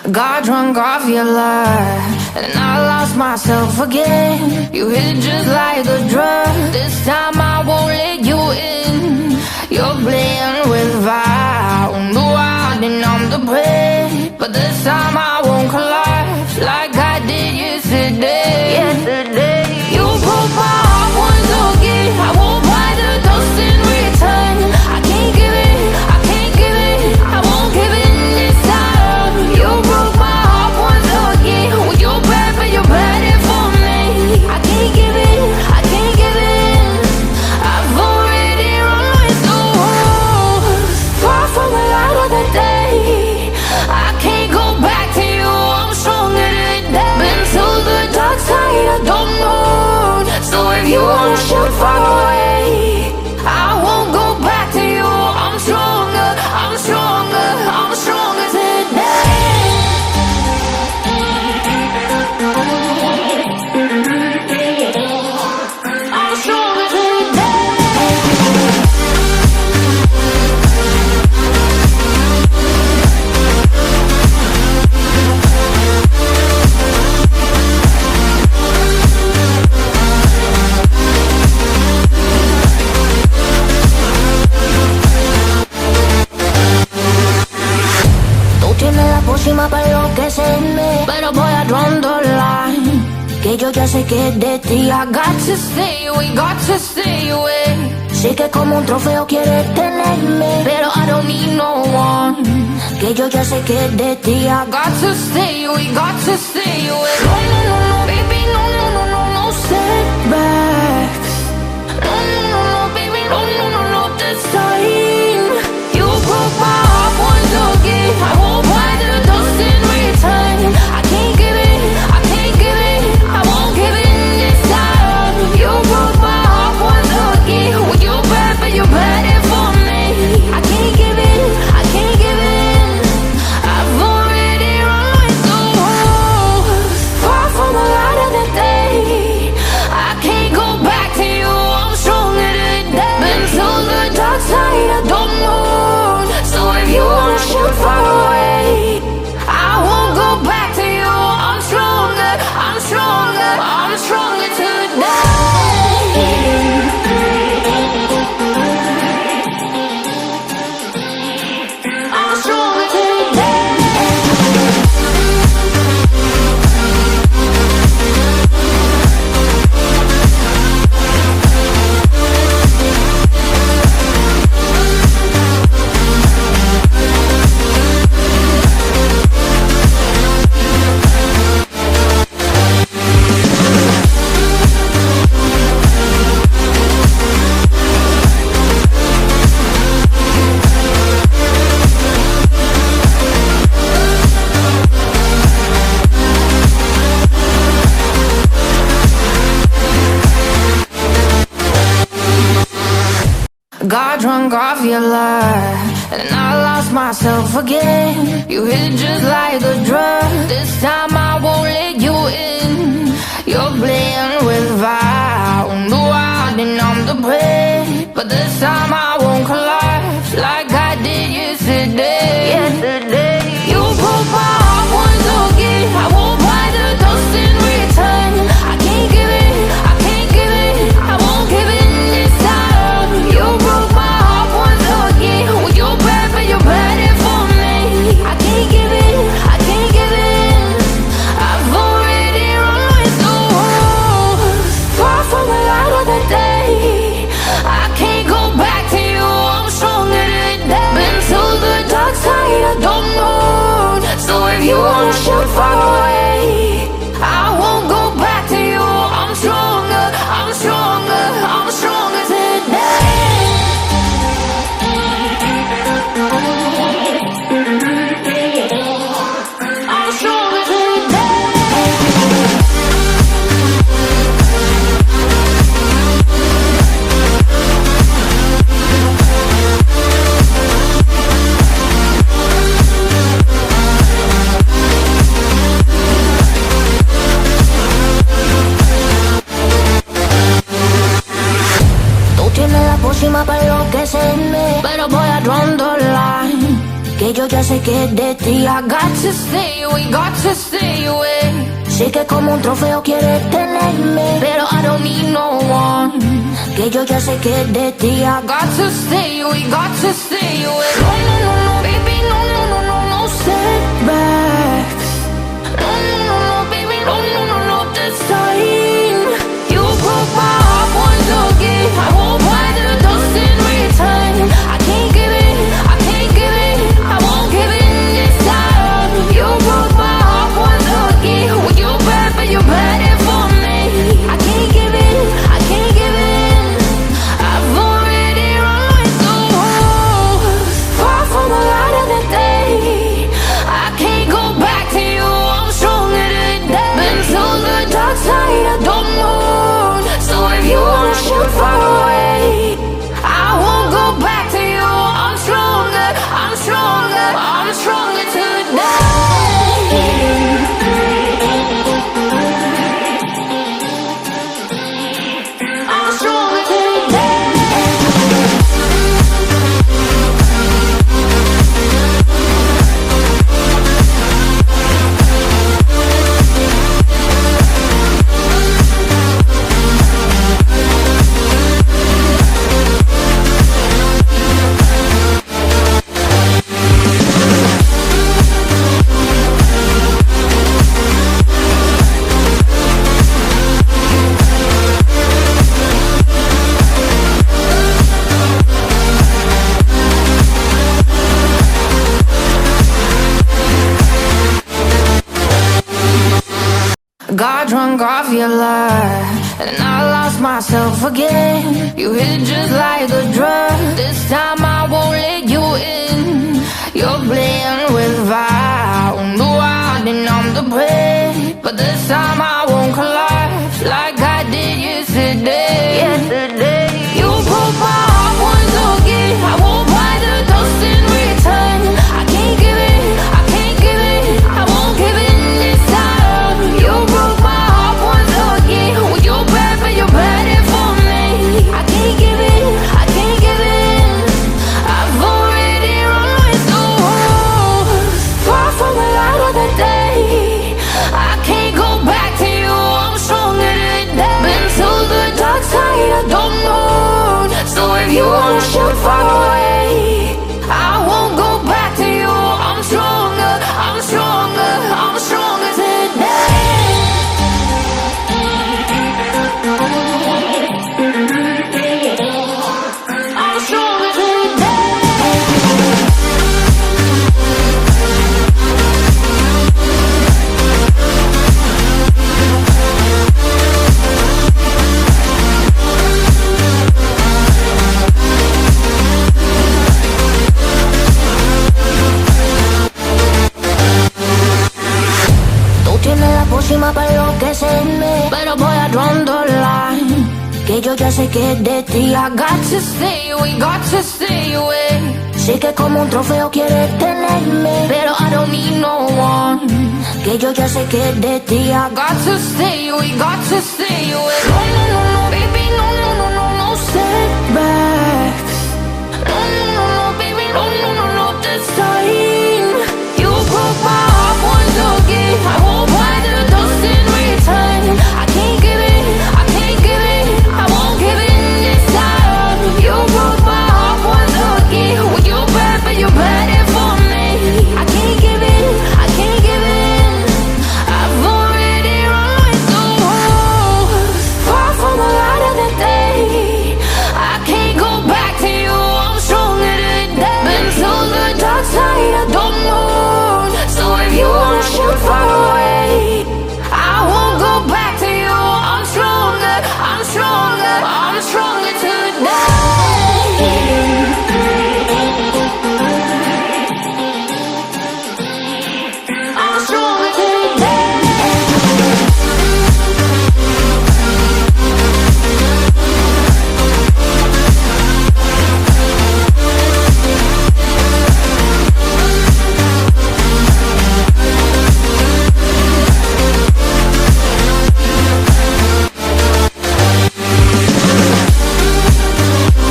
Got drunk off your love, and I lost myself again. You hit just like a drug. This time I won't let you in. You're playing with fire. No, I didn't numb the pain, but this time I won't collapse like I did yesterday. You broke my heart once again. I won't buy the dust in return. I can't give it, I can't give it, I won't give it this time. You broke my heart once again. Well, you're bad, but you're bad it for me. I can't give it, I can't give it. I've already run with the wolves. Far from the light of the day. I can't go back to you, I'm stronger today. Been to the dark side, I don't know. So if you wanna shoot far away, I won't go back to you. I'm stronger, I'm stronger, I'm stronger today. I'm stronger today. Tú tienes la pócima para enloquecerme, pero voy a draw the line. Que yo ya sé que es de ti. I got to stay away, got to stay away. Sé que como un trofeo quieres tenerme, pero I don't need no one. Que yo ya sé que es de ti. I got to stay away, got to stay away. No, no, no, no, baby, no, no, no, no, no setbacks. No, no, no, no, baby, no, no, no, no, this time. You broke my heart once again. I won't buy the dust in return. I can't give it, I can't give it, I won't give it this time. You broke my heart once again. Well, you're bad, but you're bad it for me. I can't give it, I can't give it. I've already run with the wolves. Far from the light of the day. I can't go back to you, I'm stronger today. Been to the dark side, I don't know. So if you wanna shoot far away, I won't go back to you. I'm stronger, I'm stronger, I'm stronger today. I'm stronger today. Got drunk off your love, and I lost myself again. You hit just like a drug. This time I won't let you in. You're playing with fire. No, I didn't numb the pain, but this time I won't collapse like I did yesterday. You broke my heart once again. I won't buy the dust in return. I can't give it, I can't give it, I won't give it this time. You broke my heart once again. Well, you're bad, but you're bad it for me. I can't give it, I can't ya sé que es de ti. I got to stay away, got to stay away. Sé que como un trofeo quieres tenerme, pero I don't need no one. Que yo ya sé que es de ti. I got to stay away, got to stay away. No, no, no, no, baby, no, no, no, no, no setbacks. No, no, no, no, baby, no, no, no, no, this time. You broke my heart once again. I won't buy the dust in return. I can't give it, I can't give it, I won't give in this time. You broke my heart once again. Well, you're bad, but you're bad for me. I can't give in, I can't give in. I've already run with the wolves. Far from the light of the day. I can't go back to you, I'm stronger today. Been to the dark side of the moon. So if you wanna shoot far away, I won't go back to you. I'm stronger, I'm stronger, I'm stronger today. I'm stronger today. Got drunk off your lies, and I lost myself again. You hit just like a drug. This time I won't let you in. You're playing with fire. No, I didn't I'm the prey, but this time I won't collapse like I did yesterday. Yesterday, you broke my heart once again. I won't buy the dust in return. I can't give it, I can't give it, I won't give in this time. You broke my heart once again. Well, you're bad, but you're bad for me. I can't give in, I can't give in. I've already run with the wolves. Far from the light of the day. I can't go back to you, I'm stronger today. Been to the dark side of the moon. So if you wanna shoot far away, I won't go back to you. I'm stronger, I'm stronger, I'm stronger today. I'm stronger today. Tú tienes la pócima para enloquecerme, pero voy a draw the line. Que yo ya sé que es de ti. I got to stay away, got to stay away. Sé que como un trofeo quieres tenerme, pero I don't need no one. Que yo ya sé que es de ti. I got to stay away, got to stay away. No, no, no, no, baby, no, no, no, no, no setbacks.